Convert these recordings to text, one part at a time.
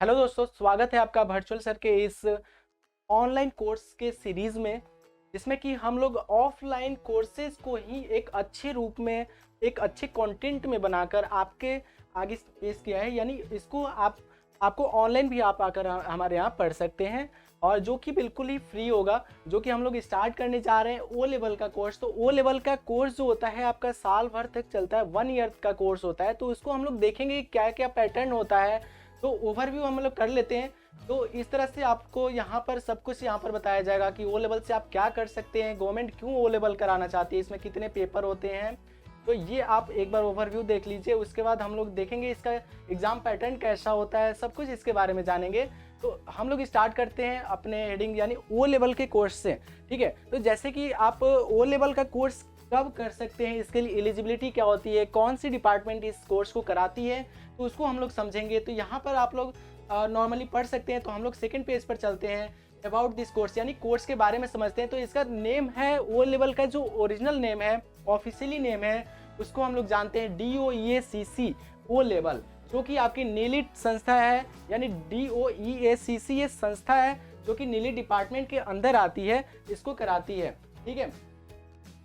Hello दोस्तों, स्वागत है आपका वर्चुअल सर के इस ऑनलाइन कोर्स के सीरीज़ में, जिसमें कि हम लोग ऑफलाइन कोर्सेज को ही एक अच्छे रूप में, एक अच्छे कंटेंट में बनाकर आपके आगे पेश किया है। यानी इसको आपको ऑनलाइन भी आप आकर हमारे यहाँ पढ़ सकते हैं, और जो कि बिल्कुल ही फ्री होगा। जो कि हम लोग स्टार्ट करने जा रहे हैं ओ लेवल का कोर्स। तो ओ लेवल का कोर्स जो होता है आपका साल भर तक चलता है, 1 ईयर का कोर्स होता है। तो उसको हम लोग देखेंगे क्या क्या पैटर्न होता है, तो ओवरव्यू हम लोग कर लेते हैं। तो इस तरह से आपको यहाँ पर सब कुछ यहाँ पर बताया जाएगा कि ओ लेवल से आप क्या कर सकते हैं, गवर्नमेंट क्यों ओ लेवल कराना चाहती है, इसमें कितने पेपर होते हैं। तो ये आप एक बार ओवरव्यू देख लीजिए। उसके बाद हम लोग देखेंगे इसका एग्ज़ाम पैटर्न कैसा होता है, सब कुछ इसके बारे में जानेंगे। तो हम लोग स्टार्ट करते हैं अपने हेडिंग यानी ओ लेवल के कोर्स से। ठीक है, तो जैसे कि आप ओ लेवल का कोर्स कब कर सकते हैं, इसके लिए एलिजिबिलिटी क्या होती है, कौन सी डिपार्टमेंट इस कोर्स को कराती है, तो उसको हम लोग समझेंगे। तो यहाँ पर आप लोग नॉर्मली पढ़ सकते हैं। तो हम लोग सेकंड पेज पर चलते हैं, अबाउट दिस कोर्स यानी कोर्स के बारे में समझते हैं। तो इसका नेम है ओ लेवल का, जो ओरिजिनल नेम है, ऑफिशियली नेम है, उसको हम लोग जानते हैं DOEACC ओ लेवल, जो कि आपकी नीलिट संस्था है। यानी DOEACC ये संस्था है जो कि नीलिट डिपार्टमेंट के अंदर आती है, इसको कराती है। ठीक है,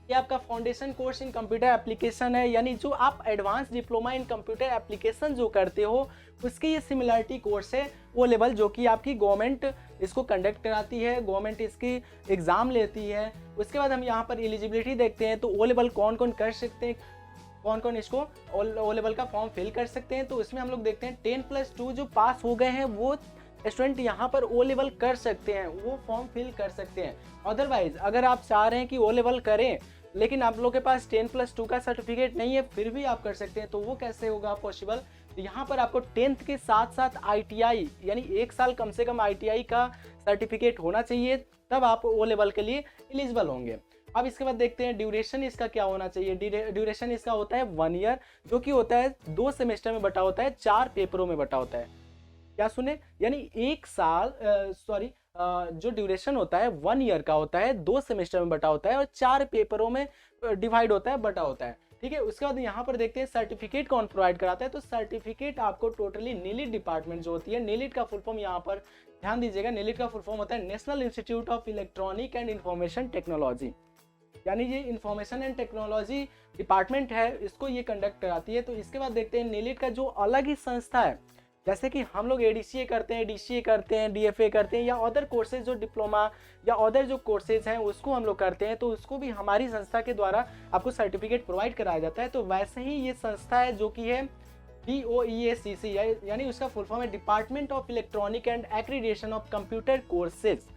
ये आपका foundation course in computer application है। यानी जो आप advance diploma in computer application जो करते हो, उसकी ये सिमिलरिटी कोर्स है वो लेवल, जो कि आपकी गवर्नमेंट इसको कंडक्ट कराती है, गवर्नमेंट इसकी एग्ज़ाम लेती है। उसके बाद हम यहाँ पर एलिजिबिलिटी देखते हैं। तो ओ लेवल कौन कौन कर सकते हैं, कौन कौन इसको ओ लेवल का फॉर्म फिल कर सकते हैं। तो इसमें हम लोग देखते हैं 10+2 जो पास हो गए हैं वो स्टूडेंट यहाँ पर ओ लेवल कर सकते हैं, वो फॉर्म फिल कर सकते हैं। अदरवाइज अगर आप चाह रहे हैं कि ओ लेवल करें लेकिन आप लोगों के पास 10+2 का सर्टिफिकेट नहीं है, फिर भी आप कर सकते हैं। तो वो कैसे होगा पॉसिबल? तो यहाँ पर आपको 10th के साथ साथ ITI यानी 1 साल कम से कम ITI का सर्टिफिकेट होना चाहिए, तब आप ओ लेवल के लिए एलिजिबल होंगे। अब इसके बाद देखते हैं ड्यूरेशन इसका क्या होना चाहिए। ड्यूरेशन इसका होता है 1 ईयर, जो कि होता है 2 सेमेस्टर में बटा होता है, 4 पेपरों में बटा होता है। क्या सुने, यानी 1 साल जो ड्यूरेशन होता है 1 ईयर का होता है, 2 सेमेस्टर में बटा होता है और 4 पेपरों में डिवाइड होता है, बटा होता है। ठीक है, उसके बाद यहाँ पर देखते हैं सर्टिफिकेट कौन प्रोवाइड कराता है। तो सर्टिफिकेट आपको टोटली नीलिट डिपार्टमेंट जो होती है, नीलिट का फुल फॉर्म यहाँ पर ध्यान दीजिएगा, नीलिट का फुल फॉर्म होता है national institute of electronic and information technology. यानी ये इंफॉर्मेशन एंड टेक्नोलॉजी डिपार्टमेंट है, इसको ये कंडक्ट कराती है। तो इसके बाद देखते हैं नीलिट का जो अलग ही संस्था है, जैसे कि हम लोग ADCA करते हैं, DCA करते हैं, DFA करते हैं, या अदर कोर्सेज जो डिप्लोमा या अदर जो कोर्सेज हैं उसको हम लोग करते हैं, तो उसको भी हमारी संस्था के द्वारा आपको सर्टिफिकेट प्रोवाइड कराया जाता है। तो वैसे ही ये संस्था है जो कि है DOEACC, यानी उसका फुल फॉर्म है department of electronic and accreditation of computer courses.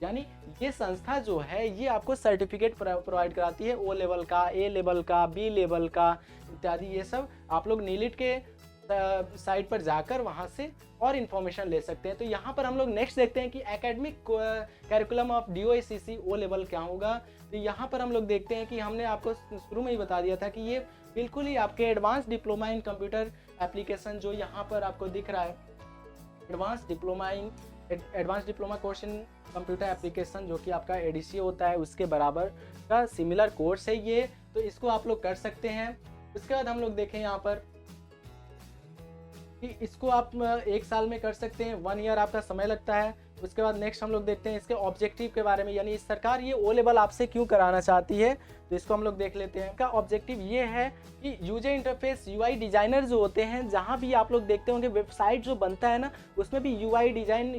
यानी ये संस्था जो है ये आपको सर्टिफिकेट प्रोवाइड कराती है, ओ लेवल का, A लेवल का, B लेवल का इत्यादि। ये सब आप लोग नीलिट के साइट पर जाकर वहाँ से और इन्फॉर्मेशन ले सकते हैं। तो यहाँ पर हम लोग नेक्स्ट देखते हैं कि academic curriculum of DOEACC O level क्या होगा। तो यहाँ पर हम लोग देखते हैं कि हमने आपको शुरू में ही बता दिया था कि ये बिल्कुल ही आपके advance diploma in computer application जो यहाँ पर आपको दिख रहा है, advance diploma course in computer application, जो कि आपका ADCA होता है, उसके बराबर का सिमिलर कोर्स है ये। तो इसको आप लोग कर सकते हैं। उसके बाद हम लोग देखें यहाँ पर कि इसको आप 1 साल में कर सकते हैं, 1 ईयर आपका समय लगता है। उसके बाद नेक्स्ट हम लोग देखते हैं इसके ऑब्जेक्टिव के बारे में, यानी सरकार ये ओ लेवल आपसे क्यों कराना चाहती है, तो इसको हम लोग देख लेते हैं। इसका ऑब्जेक्टिव ये है कि यूजर इंटरफेस UI डिजाइनर जो होते हैं, जहाँ भी आप लोग देखते होंगे वेबसाइट जो बनता है ना, उसमें भी UI डिजाइन,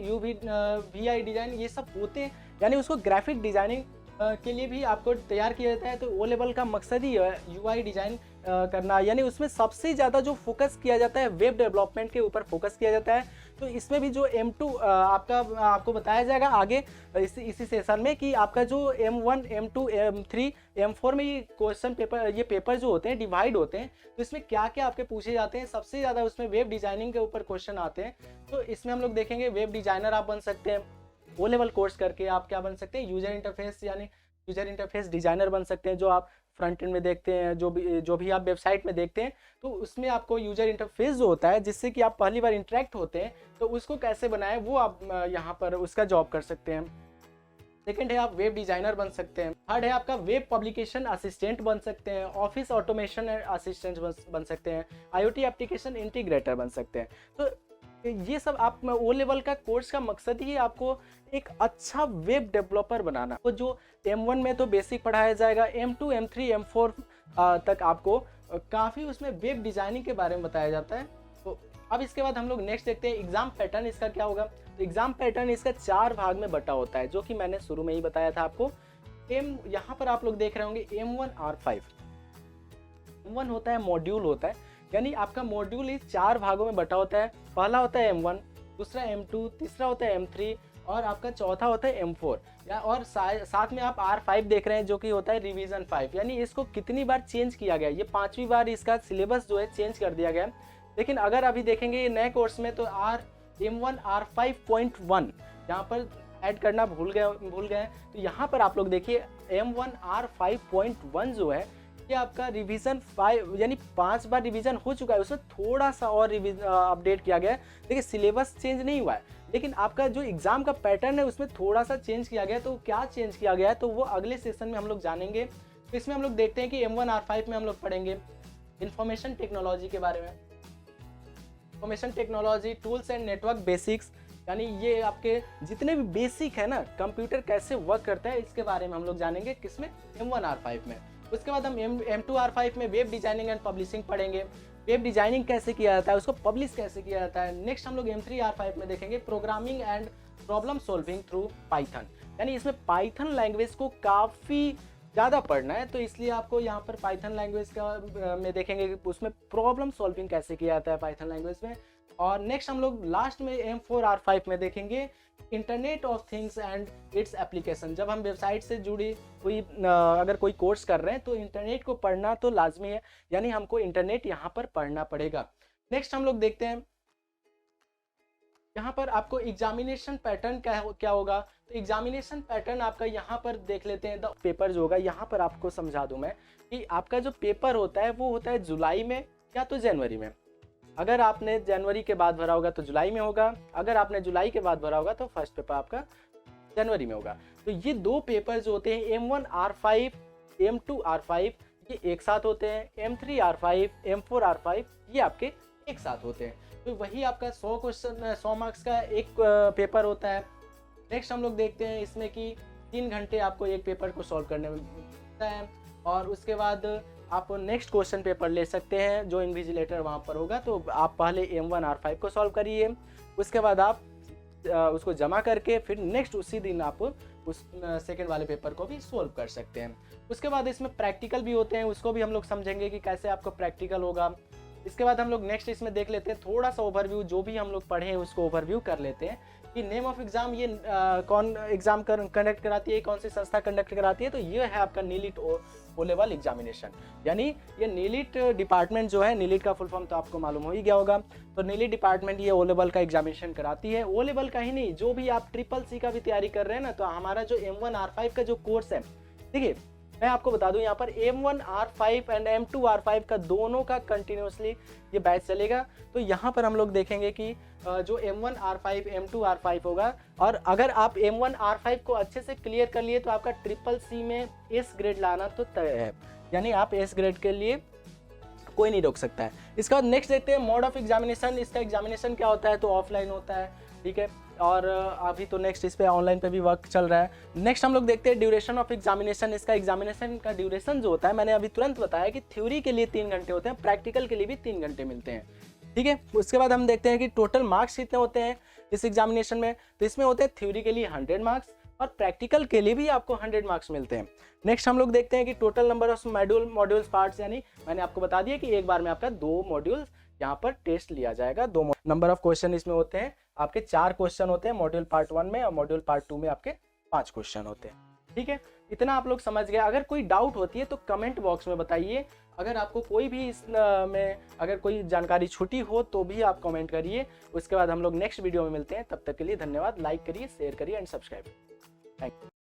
VI डिजाइन ये सब होते हैं, यानी उसको ग्राफिक डिजाइनिंग के लिए भी आपको तैयार किया जाता है। तो ओ लेवल का मकसद ही है UI डिजाइन करना, यानी उसमें सबसे ज़्यादा जो फोकस किया जाता है वेब डेवलपमेंट के ऊपर फोकस किया जाता है। तो इसमें भी जो M2 आपको बताया जाएगा आगे इसी सेशन में कि आपका जो M1, M2, M3, M4 में ये क्वेश्चन पेपर, ये पेपर जो होते हैं डिवाइड होते हैं। तो इसमें क्या क्या आपके पूछे जाते हैं, सबसे ज़्यादा उसमें वेब डिजाइनिंग के ऊपर क्वेश्चन आते हैं। तो इसमें हम लोग देखेंगे वेब डिजाइनर आप बन सकते हैं, ओ लेवल कोर्स करके आप क्या बन सकते हैं, यूजर इंटरफेस डिजाइनर बन सकते हैं। जो आप फ्रंट एंड में देखते हैं, जो भी आप वेबसाइट में देखते हैं, तो उसमें आपको यूजर इंटरफेस जो होता है जिससे कि आप पहली बार इंटरेक्ट होते हैं, तो उसको कैसे बनाएं वो आप यहाँ पर उसका जॉब कर सकते हैं। सेकंड है आप वेब डिजाइनर बन सकते हैं। थर्ड है आपका वेब पब्लिकेशन असिस्टेंट बन सकते हैं, ऑफिस ऑटोमेशन असिस्टेंट बन सकते हैं, IoT एप्लीकेशन इंटीग्रेटर बन सकते हैं। तो ये सब आप ओ लेवल का कोर्स का मकसद ही है आपको एक अच्छा वेब डेवलपर बनाना। तो जो M1 में तो बेसिक पढ़ाया जाएगा, M2 M3 M4 तक आपको काफ़ी उसमें वेब डिज़ाइनिंग के बारे में बताया जाता है। तो अब इसके बाद हम लोग नेक्स्ट देखते हैं एग्ज़ाम पैटर्न इसका क्या होगा। तो एग्ज़ाम पैटर्न इसका 4 भाग में बटा होता है, जो कि मैंने शुरू में ही बताया था आपको। यहाँ पर आप लोग देख रहे होंगे M1R5। M1 होता है मॉड्यूल होता है, यानी आपका मॉड्यूल इस 4 भागों में बटा होता है। पहला होता है M1, दूसरा M2, तीसरा होता है M3 और आपका चौथा होता है M4 या और साथ में आप R5 देख रहे हैं, जो कि होता है रिवीजन 5, यानी इसको कितनी बार चेंज किया गया। ये 5वीं बार इसका सिलेबस जो है चेंज कर दिया गया। लेकिन अगर अभी देखेंगे ये नए कोर्स में तो M1R5.1 यहाँ पर ऐड करना भूल गए। तो यहाँ पर आप लोग देखिए M1R5.1 जो है ये आपका रिवीजन 5 यानी 5 बार रिवीजन हो चुका है, उसमें थोड़ा सा और अपडेट किया गया है। देखिए सिलेबस चेंज नहीं हुआ है, लेकिन आपका जो एग्ज़ाम का पैटर्न है उसमें थोड़ा सा चेंज किया गया है। तो क्या चेंज किया गया है तो वो अगले सेशन में हम लोग जानेंगे। तो इसमें हम लोग देखते हैं कि M1R5 में हम लोग पढ़ेंगे इंफॉर्मेशन टेक्नोलॉजी के बारे में, information technology tools and network basics, यानी ये आपके जितने भी बेसिक है ना कंप्यूटर कैसे वर्क करता है इसके बारे में हम लोग जानेंगे किसमें, M1R5 में। उसके बाद हम M2R5 में वेब डिजाइनिंग एंड पब्लिशिंग पढ़ेंगे, वेब डिजाइनिंग कैसे किया जाता है, उसको पब्लिश कैसे किया जाता है। नेक्स्ट हम लोग M3R5 में देखेंगे programming and problem solving through Python, यानी इसमें पाइथन लैंग्वेज को काफ़ी ज़्यादा पढ़ना है, तो इसलिए आपको यहाँ पर पाइथन लैंग्वेज का में देखेंगे कि उसमें प्रॉब्लम सॉल्विंग कैसे किया जाता है पाइथन लैंग्वेज में। और नेक्स्ट हम लोग लास्ट में M4R5 में देखेंगे internet of things and its application. जब हम वेबसाइट से जुड़ी कोई अगर कोई कोर्स कर रहे हैं तो इंटरनेट को पढ़ना तो लाजमी है, यानी हमको इंटरनेट यहाँ पर पढ़ना पड़ेगा। नेक्स्ट हम लोग देखते हैं यहाँ पर आपको एग्जामिनेशन पैटर्न क्या होगा। तो एग्जामिनेशन पैटर्न आपका यहाँ पर देख लेते हैं। द पेपर जो होगा यहाँ पर आपको समझा दूँ मैं कि आपका जो पेपर होता है वो होता है जुलाई में या तो जनवरी में। अगर आपने जनवरी के बाद भरा होगा तो जुलाई में होगा, अगर आपने जुलाई के बाद भरा होगा तो फर्स्ट पेपर आपका जनवरी में होगा। तो ये दो पेपर जो होते हैं M1R5 M2R5 ये एक साथ होते हैं, M3R5 M4R5 ये आपके एक साथ होते हैं। तो वही आपका 100 क्वेश्चन 100 मार्क्स का एक पेपर होता है। नेक्स्ट हम लोग देखते हैं इसमें कि 3 घंटे आपको एक पेपर को सॉल्व करने में मिलता है और उसके बाद आप नेक्स्ट क्वेश्चन पेपर ले सकते हैं जो इन्विजिलेटर वहाँ पर होगा। तो आप पहले M1R5 को सॉल्व करिए, उसके बाद आप उसको जमा करके फिर नेक्स्ट उसी दिन आप उस सेकेंड वाले पेपर को भी सॉल्व कर सकते हैं। उसके बाद इसमें प्रैक्टिकल भी होते हैं, उसको भी हम लोग समझेंगे कि कैसे आपको प्रैक्टिकल होगा। इसके बाद हम लोग नेक्स्ट इसमें देख लेते हैं थोड़ा सा ओवरव्यू, जो भी हम लोग पढ़े हैं उसको ओवरव्यू कर लेते हैं कि नेम ऑफ एग्ज़ाम ये कौन एग्ज़ाम कंडक्ट कराती है, कौन सी संस्था कंडक्ट कराती है। तो ये है आपका नीलिट ओ लेवल एग्जामिनेशन, यानी ये नीलिट डिपार्टमेंट जो है, नीलिट का फुल फॉर्म तो आपको मालूम हो ही गया होगा। तो नीलिट डिपार्टमेंट ये ओ लेवल का एग्जामिनेशन कराती है। ओ लेवल का ही नहीं, जो भी आप CCC का भी तैयारी कर रहे हैं ना, तो हमारा जो M1R5 का जो कोर्स है, देखिए मैं आपको बता दूं यहाँ पर M1R5 एंड M2R5 का दोनों का कंटिन्यूसली ये बैच चलेगा। तो यहाँ पर हम लोग देखेंगे कि जो M1R5 M2R5 होगा, और अगर आप M1R5 को अच्छे से क्लियर कर लिए तो आपका CCC में S ग्रेड लाना तो तय है, यानी आप S ग्रेड के लिए कोई नहीं रोक सकता है। इसका बाद नेक्स्ट देखते हैं मोड ऑफ एग्जामिनेशन। इसका एग्जामिनेशन क्या होता है, तो ऑफलाइन होता है, ठीक है, और अभी तो नेक्स्ट इस पे ऑनलाइन पे भी वर्क चल रहा है। नेक्स्ट हम लोग देखते हैं ड्यूरेशन ऑफ एग्जामिनेशन। इसका एग्जामिनेशन का ड्यूरेशन जो होता है, मैंने अभी तुरंत बताया कि थ्योरी के लिए 3 घंटे होते हैं, प्रैक्टिकल के लिए भी 3 घंटे मिलते हैं, ठीक है। उसके बाद हम देखते हैं कि टोटल मार्क्स कितने होते हैं इस एग्जामिनेशन में। तो इसमें होते हैं थ्योरी के लिए 100 मार्क्स और प्रैक्टिकल के लिए भी आपको 100 मार्क्स मिलते हैं। नेक्स्ट हम लोग देखते हैं कि total number of modules parts, यानी मैंने आपको बता दिया कि एक बार में आपका 2 मॉड्यूल्स यहाँ पर टेस्ट लिया जाएगा। 2 नंबर ऑफ क्वेश्चन इसमें होते हैं आपके 4 क्वेश्चन होते हैं मॉड्यूल पार्ट 1 में, और मॉड्यूल पार्ट 2 में आपके 5 क्वेश्चन होते हैं, ठीक है। इतना आप लोग समझ गए। अगर कोई डाउट होती है तो कमेंट बॉक्स में बताइए। अगर आपको कोई भी इस में अगर कोई जानकारी छूटी हो तो भी आप कमेंट करिए। उसके बाद हम लोग नेक्स्ट वीडियो में मिलते हैं। तब तक के लिए धन्यवाद। लाइक करिए, शेयर करिए एंड सब्सक्राइब। Thank you.